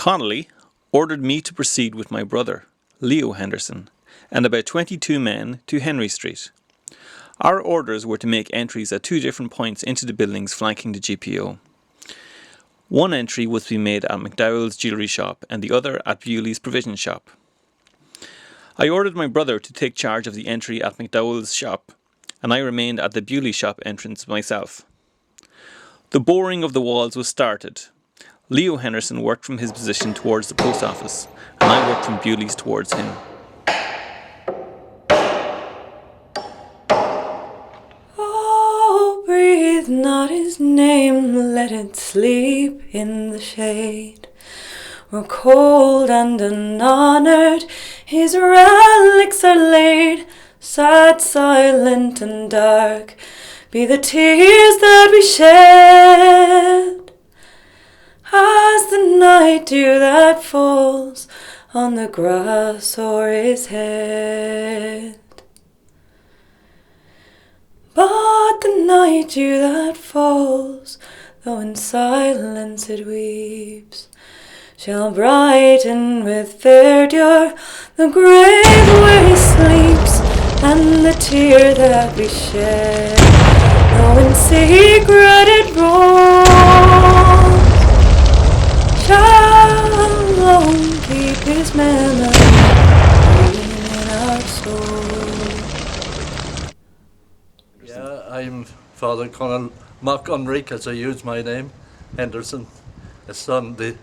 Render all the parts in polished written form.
Connolly ordered me to proceed with my brother, Leo Henderson, and about 22 men to Henry Street. Our orders were to make entries at two different points into the buildings flanking the GPO. One entry was to be made at McDowell's jewellery shop and the other at Bewley's provision shop. I ordered my brother to take charge of the entry at McDowell's shop, and I remained at the Bewley shop entrance myself. The boring of the walls was started. Leo Henderson worked from his position towards the post office, and I worked from Bewley's towards him. Oh, breathe not his name, let it sleep in the shade. Where cold and unhonoured his relics are laid, sad, silent and dark be the tears that we shed. As the night dew that falls on the grass o'er his head. But the night dew that falls, though in silence it weeps, shall brighten with verdure the grave where he sleeps, and the tear that we shed, though in secret it rolls, shall alone keep his memory in our souls. Yeah, I'm Father Conal Mac Unrick, as I use my name, Henderson, a son, the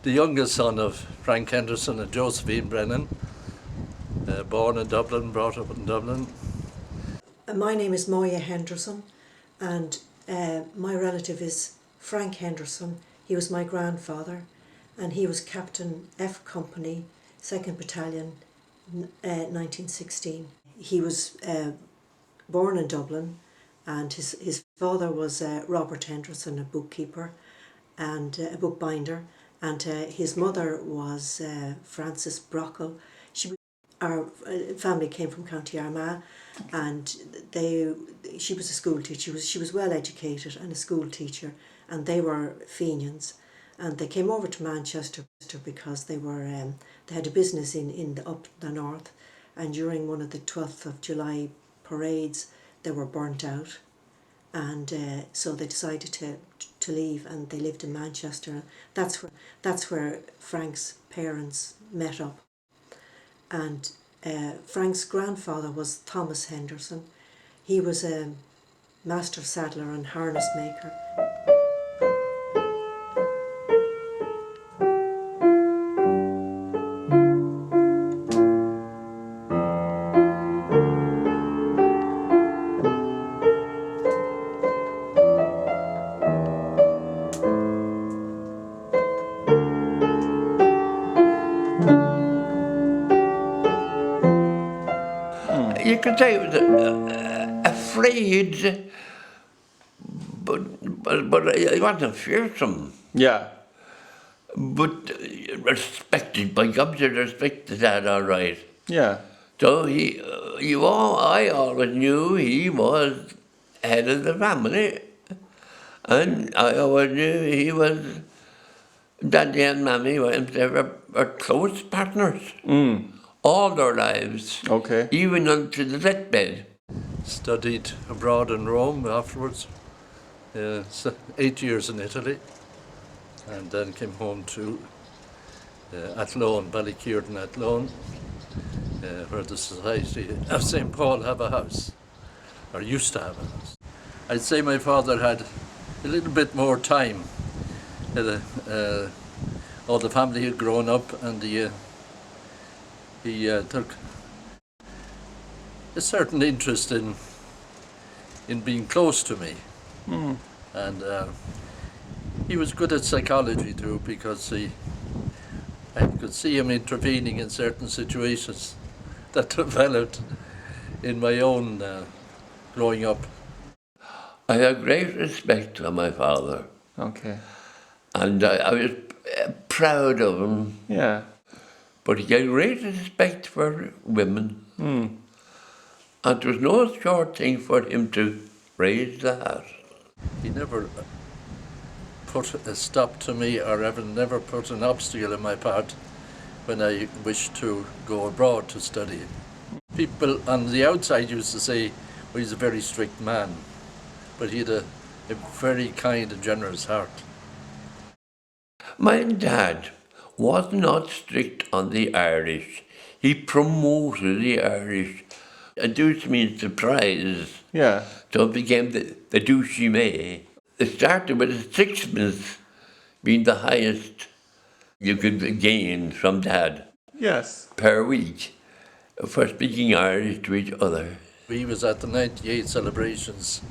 youngest son of Frank Henderson and Josephine Brennan, born in Dublin, brought up in Dublin. My name is Moya Henderson, and my relative is Frank Henderson. He was my grandfather, and he was Captain F Company, 2nd Battalion, 1916. He was born in Dublin, and his father was Robert Henderson, a bookkeeper and a bookbinder, and his mother was Frances Brockle. Our family came from County Armagh, and she was a school teacher. She was well educated and a school teacher, and they were Fenians, and they came over to Manchester because they had a business up the north, and during one of the 12th of July parades they were burnt out, and so they decided to leave, and they lived in Manchester. That's where Frank's parents met up. And Frank's grandfather was Thomas Henderson. He was a master saddler and harness maker. You could say he was afraid, but he wasn't fearsome. Yeah. But respected, by God, you respected that all right. Yeah. So I always knew he was head of the family, and I always knew he was, Daddy and Mammy were close partners. All their lives. Okay. Even unto the deathbed. Studied abroad in Rome afterwards, 8 years in Italy, and then came home to Athlone, Ballykearton Athlone, where the Society of St. Paul have a house, or used to have a house. I'd say my father had a little bit more time. All the family had grown up, and he took a certain interest in being close to me. And he was good at psychology too, because I could see him intervening in certain situations that developed in my own growing up. I had great respect for my father. Okay. And I was proud of him. Yeah. But he had great respect for women. And it was no short thing for him to raise that. He never put a stop to me or ever never put an obstacle in my path when I wished to go abroad to study. People on the outside used to say, well, he's a very strict man, but he had a very kind and generous heart. My dad was not strict on the Irish. He promoted the Irish. A douche means surprise. Yeah. So it became the douche you may. It started with a sixpence being the highest you could gain from dad Yes. per week for speaking Irish to each other. He was at the 98 celebrations.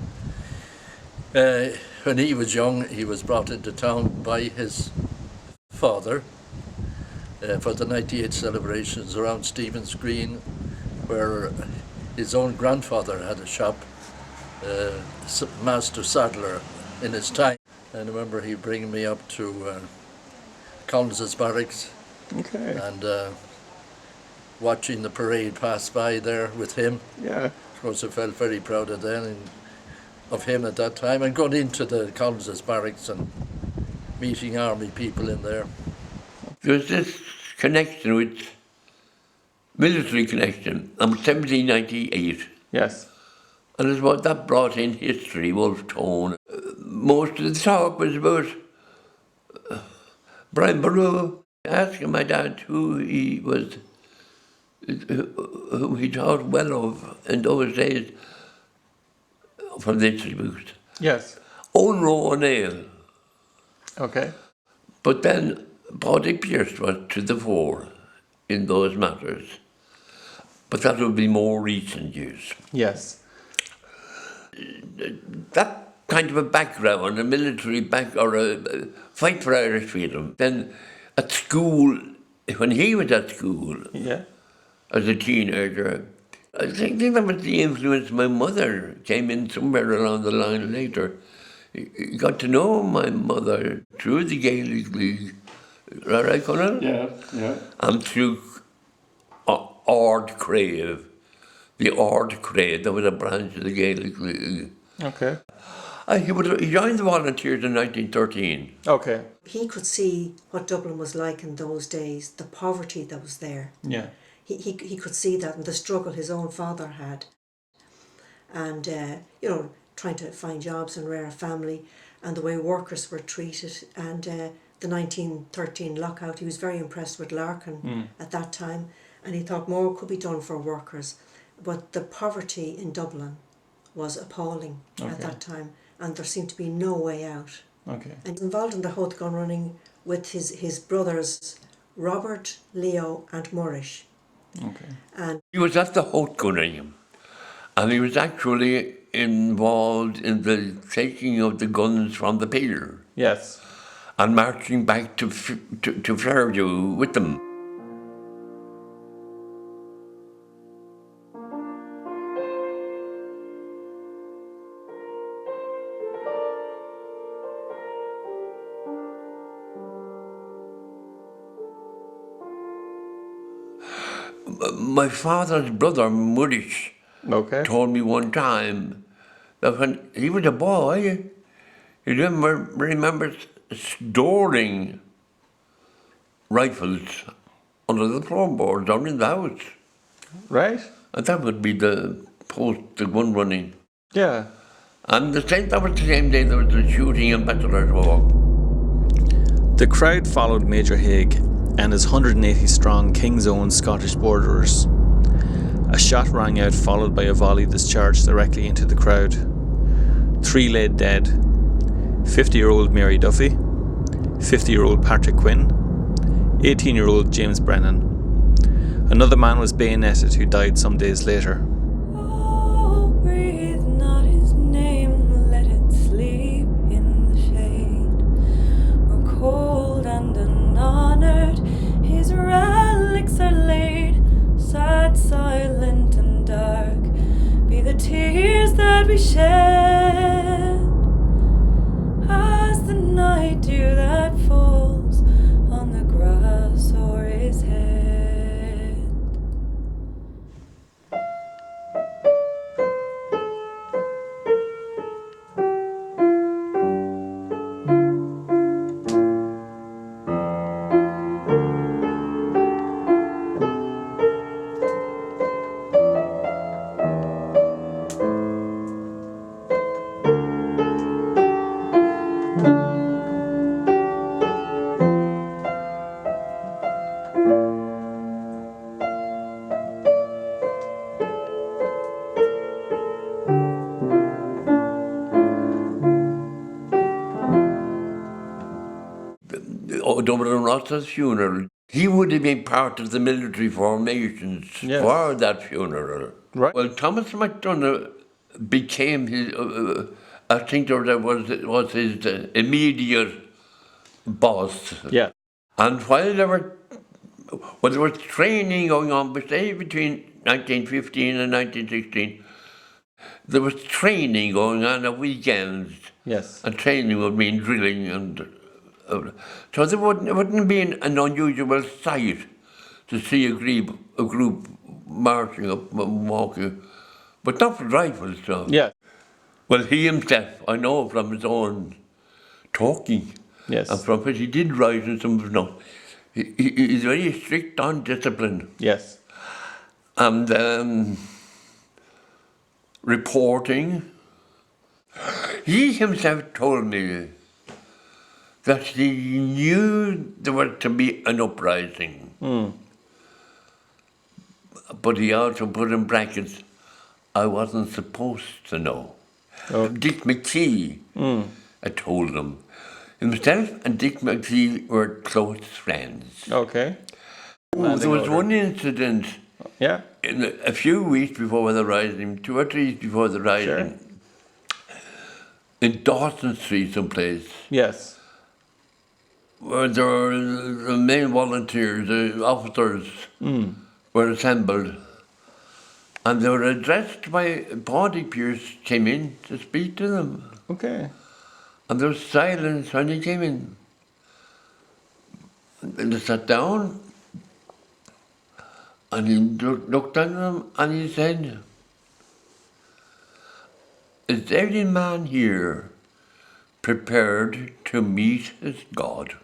When he was young, he was brought into town by his father for the 98 celebrations around Stephen's Green, where his own grandfather had a shop, master saddler in his time. And I remember he bringing me up to Collins's barracks Okay. and watching the parade pass by there with him. Yeah. Of course, I felt very proud of him at that time, and going into the Collins's barracks and meeting army people in there. There's this connection with military connection. I'm 1798. Yes. And it's what that brought in history, Wolf Tone. Most of the talk was about Brian Boru asking my dad who he thought well of in those days for the history boost. Yes. Owen Rowe O'Neill. Okay. But then Paddy Pierce was to the fore in those matters. But that would be more recent years. Yes. That kind of a background, a military or a fight for Irish freedom. Then at school, when he was at school, Yeah. as a teenager, I think that was the influence. My mother came in somewhere along the line later. He got to know my mother through the Gaelic League, right, Conor? Yeah. And through Ard Crave. The Ard Crave, that was a branch of the Gaelic League. Okay. He joined the volunteers in 1913. Okay. He could see what Dublin was like in those days, the poverty that was there. Yeah. He could see that and the struggle his own father had. And, trying to find jobs and rear a family and the way workers were treated. And the 1913 lockout, he was very impressed with Larkin at that time. And he thought more could be done for workers. But the poverty in Dublin was appalling at that time. And there seemed to be no way out. Okay. And involved in the Hoth gun running with his brothers, Robert, Leo and Murish. Okay. And He was at the Hoth gunning, and he was actually involved in the taking of the guns from the pier Yes. and marching back to Fairview with them. My father's brother, Murish, Okay. told me one time that when he was a boy, he remembers storing rifles under the floorboards down in the house. Right? And that would be the gun running. Yeah. And that was the same day there was the shooting in Bachelor's Walk. The crowd followed Major Haig and his 180 strong King's Own Scottish borderers. A shot rang out, followed by a volley discharged directly into the crowd. 3 laid dead: 50-year-old Mary Duffy, 50-year-old Patrick Quinn, 18-year-old James Brennan. Another man was bayoneted, who died some days later. Oh, breathe not his name, let it sleep in the shade. We're cold and unhonored, his relics are laid. Sad, silent and dark be the tears that we shed, as the night dew that falls on the grass o'er his head. Dublin Ross's funeral. He would have been part of the military formations Yes. for that funeral. Right. Well, Thomas MacDonagh became his, I think there was his immediate boss. Yeah. And while there was training going on, say between 1915 and 1916, there was training going on at weekends. Yes. And training would mean drilling, and so there wouldn't be an unusual sight to see a group marching up and walking, but not with rifles. So. Yeah. Well, he himself, I know from his own talking, Yes. and from what he did write in some of his notes, he's very strict on discipline. Yes. And reporting. He himself told me that he knew there was to be an uprising. But he also put in brackets, I wasn't supposed to know. Oh. Dick McKee had told him. Himself and Dick McKee were close friends. Okay. There was one incident Yeah. in a few weeks before the rising, 2 or 3 weeks before the rising, in Dawson Street someplace, Yes. where there were the main volunteers, the officers were assembled, and they were addressed by Paddy Pierce came in to speak to them. Okay. And there was silence when he came in. And they sat down, and he looked at them and he said, is every man here prepared to meet his God?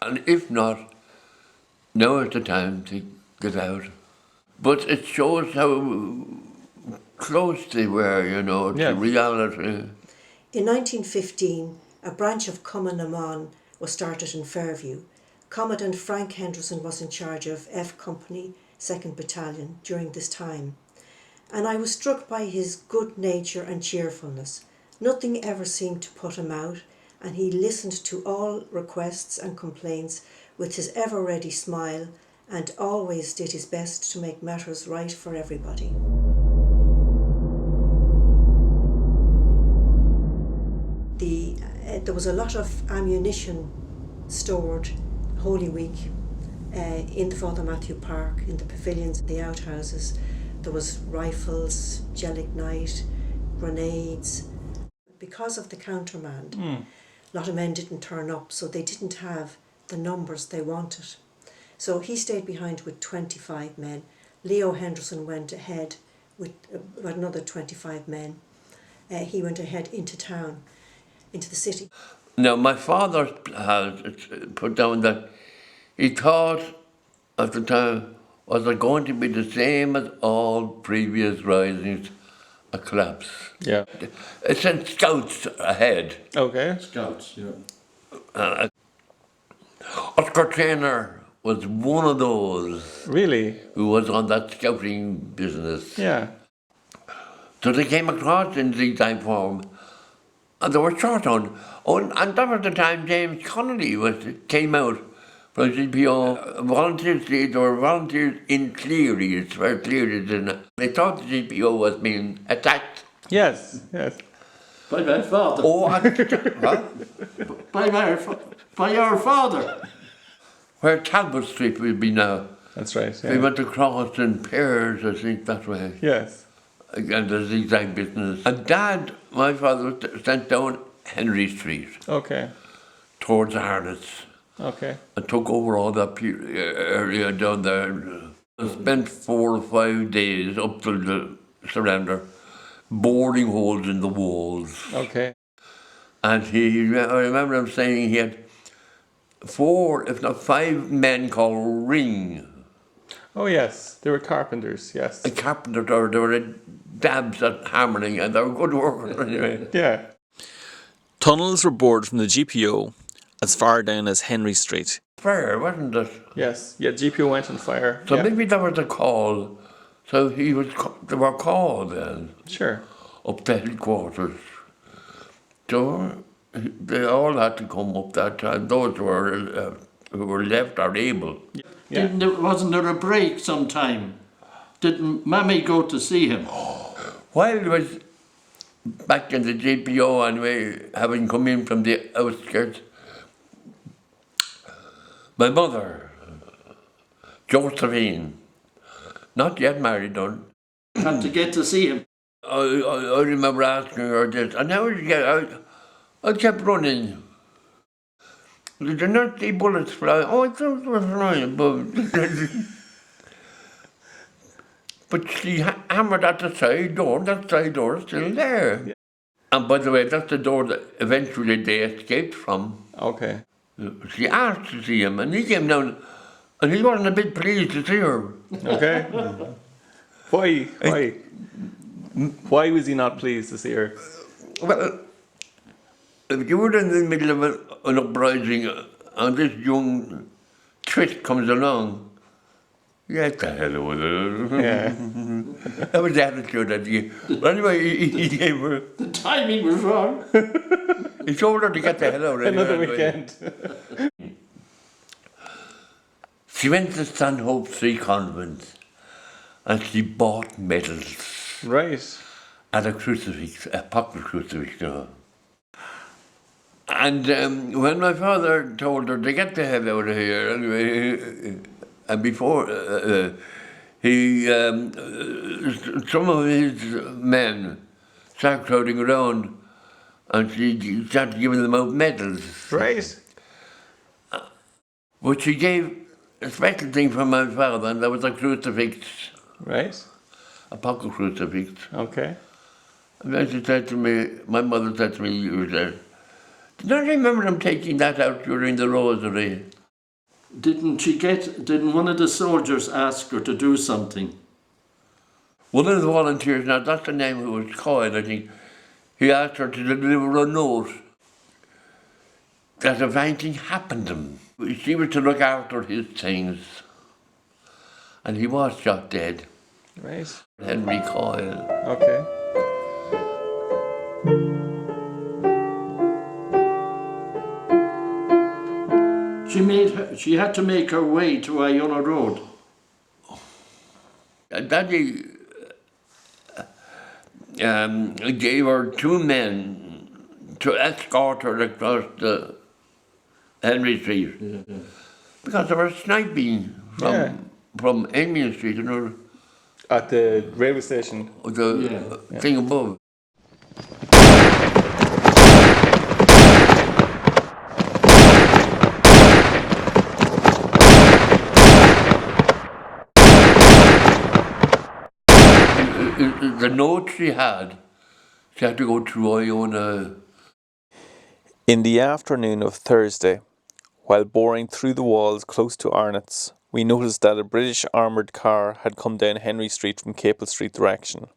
And if not, now is the time to get out. But it shows how close they were, to reality. In 1915, a branch of Cumann was started in Fairview. Commandant Frank Henderson was in charge of F Company, 2nd Battalion during this time. And I was struck by his good nature and cheerfulness. Nothing ever seemed to put him out, and he listened to all requests and complaints with his ever-ready smile, and always did his best to make matters right for everybody. There was a lot of ammunition stored Holy Week in the Father Matthew Park, in the pavilions, the outhouses. There was rifles, gelignite, grenades. Because of the countermand, a lot of men didn't turn up, so they didn't have the numbers they wanted. So he stayed behind with 25 men. Leo Henderson went ahead with about another 25 men. He went ahead into town, into the city. Now, my father had put down that he thought at the time, was it going to be the same as all previous risings, a collapse? Yeah. It sent scouts ahead. Okay. Scouts, yeah. Oscar Traynor was one of those Really? who was on that scouting business. Yeah. So they came across in zigzag form, and they were short on. Oh, and that was the time James Connolly came out from GPO. Volunteers, there were volunteers in Cleary's, where Cleary's in. They thought the GPO was being attacked. Yes. Yes. By my father. Oh, huh? By our father. Where Talbot Street would be now. That's right. They Yeah. went across in pairs, I think, that way. Yes. Again, the zigzag business. And Dad, my father, was sent down Henry Street Okay. towards Harness Okay. and took over all that area down there. I spent 4 or 5 days up to the surrender, boring holes in the walls. Okay. And I remember him saying he had 4, if not 5 men called Ring. Oh yes, they were carpenters. Yes. A carpenter, they were dabs at hammering, and they were good workers anyway. Yeah. Tunnels were bored from the GPO as far down as Henry Street. Fair, wasn't it? Yes. Yeah. GPO went on fire. So yeah. maybe that was a call. So they were called then Sure. up to headquarters. So they all had to come up that time. Those who were left are able. Yeah. Wasn't there a break sometime? Didn't Mammy go to see him? While he was back in the GPO anyway, having come in from the outskirts, my mother, Josephine, not yet married on, Had to get to see him. I remember asking her this, and I kept running. Did you not see bullets fly? Oh, I thought they were flying, but she hammered at the side door. That side door is still there. Yeah. And by the way, that's the door that eventually they escaped from. Okay. She asked to see him, and he came down, and he wasn't a bit pleased to see her. Okay. Why? Why was he not pleased to see her? Well, if you were in the middle of an uprising and this young twit comes along, get the hell with it. Yeah. That was the attitude that he. But anyway, he gave her. The timing was wrong. He told her to get the hell out of Another here. weekend. She went to Stanhope Free Convent and she bought medals Right. and a crucifix, a pocket crucifix. And when my father told her to get the hell out of here, anyway, and before some of his men started crowding around, and she started giving them out medals. Right. But she gave a special thing for my father, and that was a crucifix, Right. a pocket crucifix. Okay. And then she said to me, my mother said to me, you said, "Did I remember them taking that out during the rosary?" Didn't one of the soldiers ask her to do something? One of the volunteers, now that's the name who was Coyle, I think, he asked her to deliver a note that if anything happened to him, she was to look after his things. And he was shot dead. Right. Henry Coyle. Okay. She had to make her way to Iona Road. Daddy gave her 2 men to escort her across the Henry Street. Yeah. Because they were sniping from Amiens Street, you know, At the railway station. the thing above. The note she had to go through Iona. In the afternoon of Thursday, while boring through the walls close to Arnott's, we noticed that a British armoured car had come down Henry Street from Capel Street direction,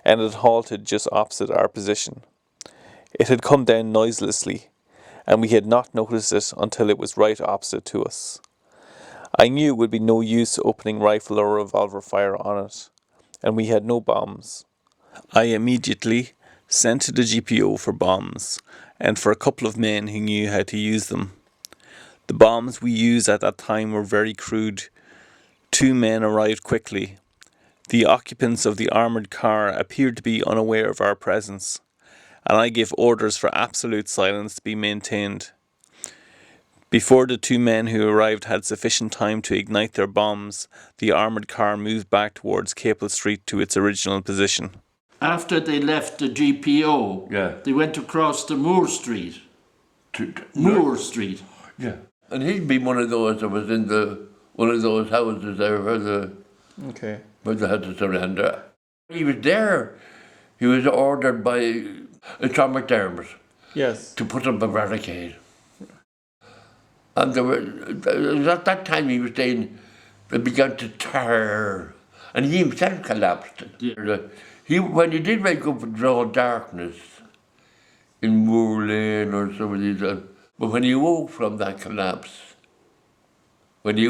and had halted just opposite our position. It had come down noiselessly, and we had not noticed it until it was right opposite to us. I knew it would be no use opening rifle or revolver fire on it, and we had no bombs. I immediately sent to the GPO for bombs, and for a couple of men who knew how to use them. The bombs we used at that time were very crude. 2 men arrived quickly. The occupants of the armoured car appeared to be unaware of our presence, and I gave orders for absolute silence to be maintained. Before the 2 men who arrived had sufficient time to ignite their bombs, the armoured car moved back towards Capel Street to its original position. After they left the GPO, they went across to Moore Street. Moore Street. Yeah. And he'd been one of those that was in one of those houses there where they had to surrender. He was there. He was ordered by Tom McDermott to put up a barricade. And at that time he was saying they began to tear, and he himself collapsed. Yeah. When he did wake up in broad darkness in Moor Lane or some of these, but when he woke from that collapse, it's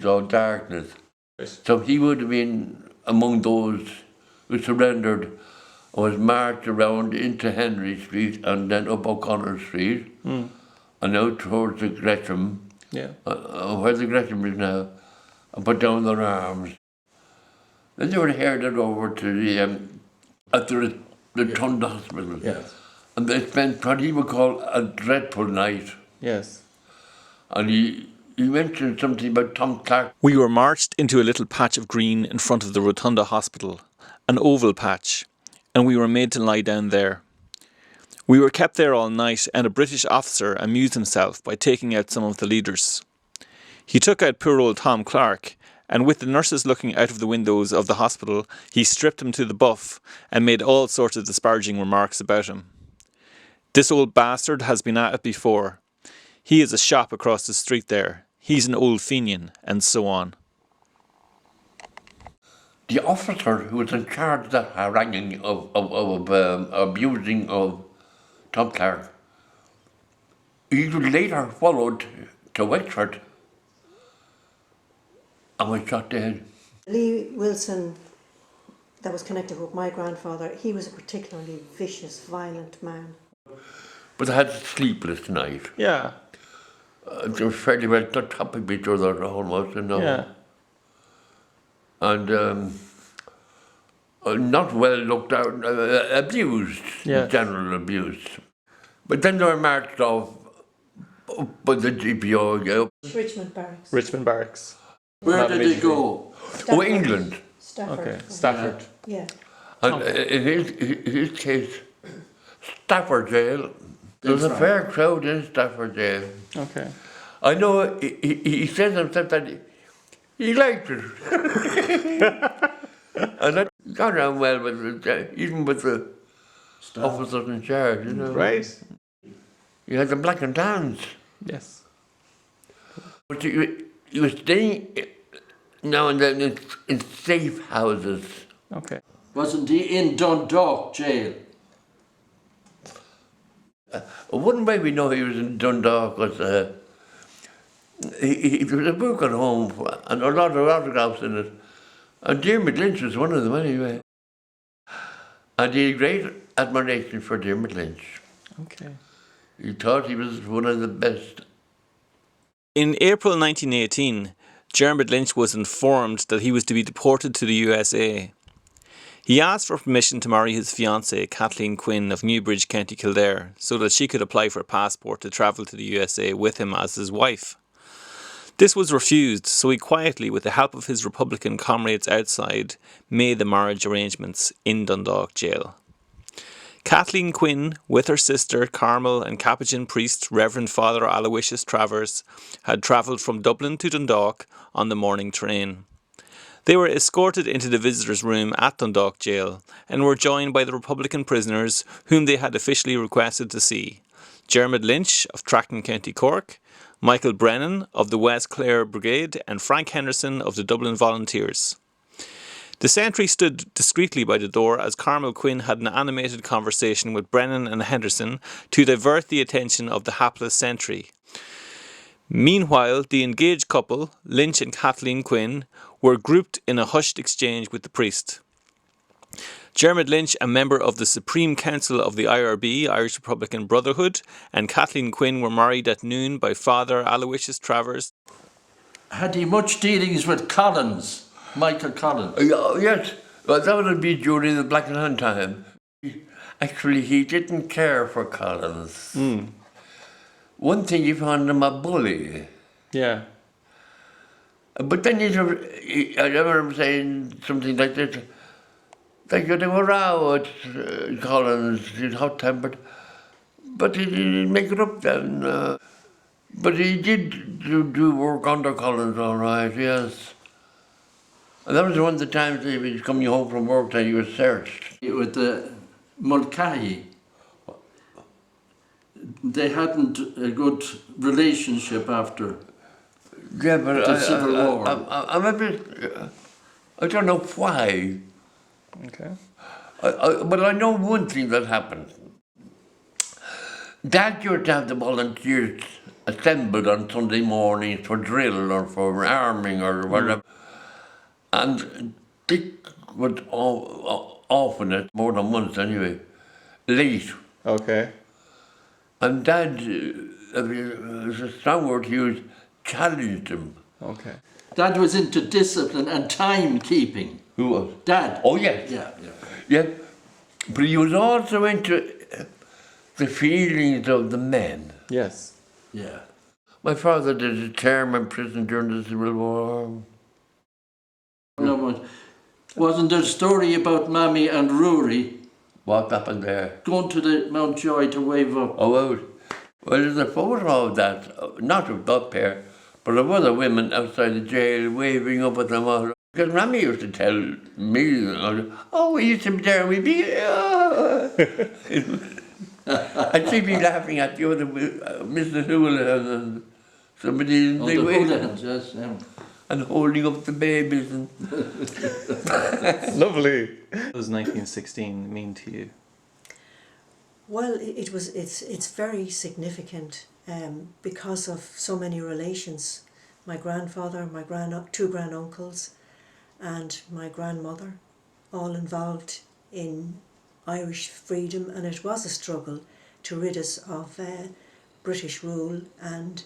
all darkness. So he would have been among those who surrendered I was marched around into Henry Street and then up O'Connell Street and out towards the Gresham, Yeah. where the Gresham is now, and put down their arms. Then they were herded over to the Tunda Hospital. Yes. And they spent what he would call a dreadful night. Yes. And he mentioned something about Tom Clark. We were marched into a little patch of green in front of the Rotunda Hospital, an oval patch, and we were made to lie down there. We were kept there all night, and a British officer amused himself by taking out some of the leaders. He took out poor old Tom Clark, and with the nurses looking out of the windows of the hospital, he stripped him to the buff and made all sorts of disparaging remarks about him. This old bastard has been at it before. He has a shop across the street there. He's an old Fenian, and so on. The officer who was in charge of the haranguing of abusing of Tom Clark, he was later followed to Wexford and was shot dead. Lee Wilson, that was connected with my grandfather, he was a particularly vicious, violent man. But they had a sleepless night. Yeah. They were fairly well on top of each other almost, you know. Yeah. And not well looked out, abused, Yes. general abuse. But then they were marched off by the GPO. Richmond Barracks. Richmond Barracks. Where Not did Michigan. they go? Oh, England. Stafford. Okay. Stafford. Yeah. And in his case, Stafford jail. There was a fair crowd in Stafford jail. Okay. I know he said himself that he liked it. And that got on well with even with the officers in charge, you know. Right. You had the black and tans. Yes. But you were staying now and then in safe houses. Okay. Wasn't he in Dundalk jail? One way we know he was in Dundalk was there was a book at home and a lot of autographs in it. And Dermot Lynch was one of them anyway. And he had great admiration for Dermot Lynch. Okay. He thought he was one of the best. In April 1918, Dermot Lynch was informed that he was to be deported to the USA. He asked for permission to marry his fiancée, Kathleen Quinn of Newbridge, County Kildare, so that she could apply for a passport to travel to the USA with him as his wife. This was refused, so he quietly, with the help of his Republican comrades outside, made the marriage arrangements in Dundalk jail. Kathleen Quinn, with her sister Carmel and Capuchin priest Reverend Father Aloysius Travers, had travelled from Dublin to Dundalk on the morning train. They were escorted into the visitors' room at Dundalk jail and were joined by the Republican prisoners whom they had officially requested to see: Dermot Lynch of Tracton, County Cork, Michael Brennan of the West Clare Brigade, and Frank Henderson of the Dublin Volunteers. The sentry stood discreetly by the door as Carmel Quinn had an animated conversation with Brennan and Henderson to divert the attention of the hapless sentry. Meanwhile, the engaged couple, Lynch and Kathleen Quinn, were grouped in a hushed exchange with the priest. Dermot Lynch, a member of the Supreme Council of the IRB, Irish Republican Brotherhood, and Kathleen Quinn were married at noon by Father Aloysius Travers. Had he much dealings with Collins, Michael Collins? Yes, well, that would be during the Black and Hand time. Actually, he didn't care for Collins. One thing, he found him a bully. Yeah. But then I remember him saying something like this, like they were row at Collins, he's hot-tempered, but he didn't make it up then. But he did do work under Collins all right, yes. And that was one of the times he was coming home from work that he was searched. With the Mulcahy, they hadn't a good relationship after Yeah, but the Civil War. I'm a bit, I don't know why. Okay. But I know one thing that happened. That year to have the volunteers assembled on Sunday mornings for drill or for arming or whatever. And Dick would often, it more than once anyway, late. Okay. And Dad, it was a strong word to use, challenged him. Okay. Dad was into discipline and timekeeping. Who was? Dad. Oh, yes. Yeah. Yeah. But he was also into the feelings of the men. Yes. Yeah. My father did a term in prison during the Civil War. No, but wasn't there a story about Mammy and Rory What happened there? going to the Mountjoy to wave up? Oh, well, there's a photo of that, not of that pair, but of other women outside the jail waving up at them all. Because Mammy used to tell me, oh, we used to be there and we'd be, and she'd be laughing at the other, Mr. Houlihan and somebody, Oh, they the waved hooligans, yes. Yeah. and holding up the babies. And Lovely. What does 1916 mean to you? Well, it's very significant because of so many relations. My grandfather, my two granduncles, and my grandmother, all involved in Irish freedom, and it was a struggle to rid us of British rule. And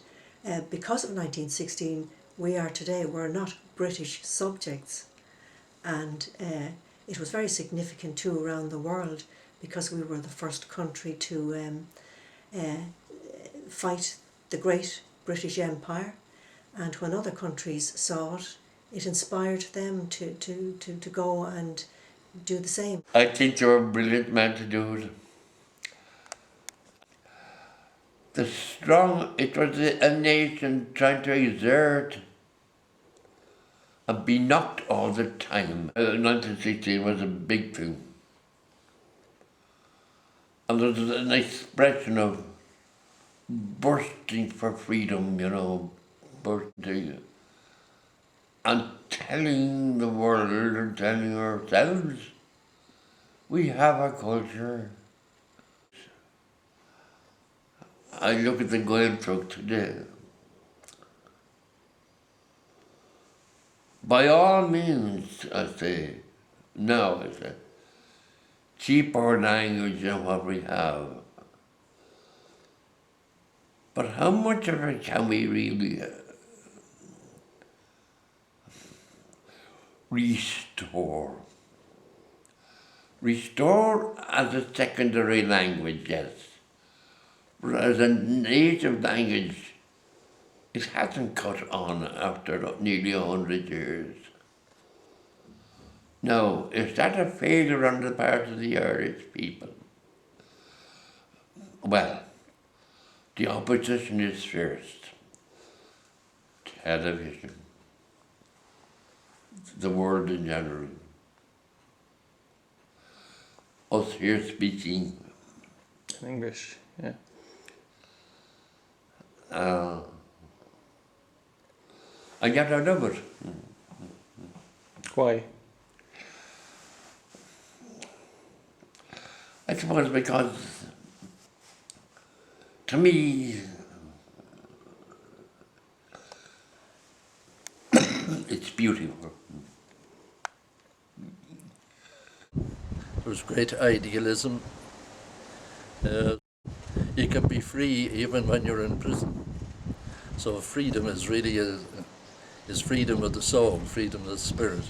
because of 1916, we are today. We're not British subjects, and it was very significant too around the world because we were the first country to fight the great British Empire, and when other countries saw it, it inspired them to go and do the same. I think you're a brilliant man to do it. It was a nation trying to exert and be knocked all the time. 1916 was a big thing. And there was an expression of bursting for freedom, bursting. And telling the world and telling ourselves, we have a culture. I look at the Gael truck today. By all means, I say, keep our language and what we have. But how much of it can we really restore? Restore as a secondary language, yes. But as a native language, it hasn't caught on after nearly 100 years. Now, is that a failure on the part of the Irish people? Well, the opposition is first. Television. The world in general. Us here speaking. In English, yeah. And yet I love it. Why? I suppose because, to me, it's beautiful. There was great idealism. You can be free even when you're in prison. So freedom is really is freedom of the soul, freedom of the spirit.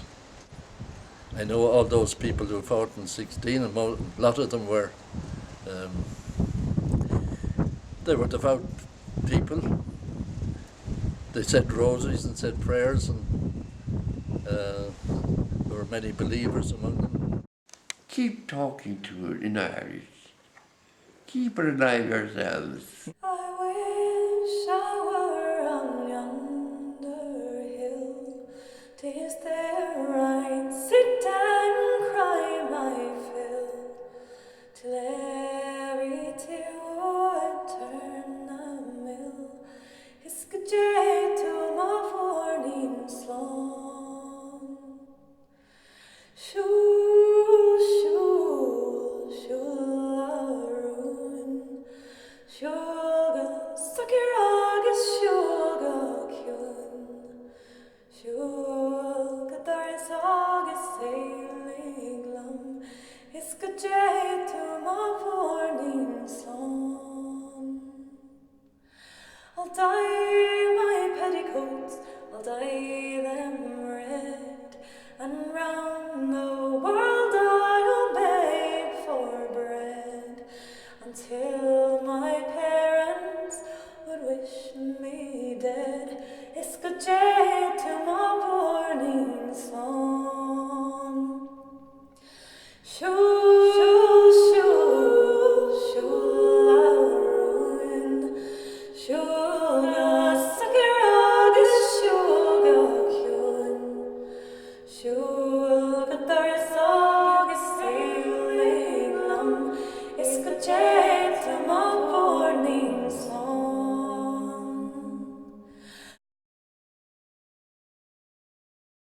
I know all those people who fought in 16, and a lot of them were, they were devout people. They said rosaries and said prayers, and there were many believers among them. Keep talking to it in Irish. Keep it alive yourselves. I wish I were on yonder hill. 'Tis there I'd sit and cry my fill, till every tear would turn the mill. Iscaje to my morning slong. Shul, shul, shul a ruin. Shuga, Sakiragas, Shuga, Kyun. Shuga, Taris, August, Sailing Glum. j to my warning song. I'll dye my petticoats, I'll dye them red, and round the world I'll beg for bread, until my parents would wish me dead. Isca j to my warning song. Shoo, shoo, shoo, shoo, ruin. Shuga sakiragus shuga kyun. Shuga darsagus sailing lum. Iska j to my warning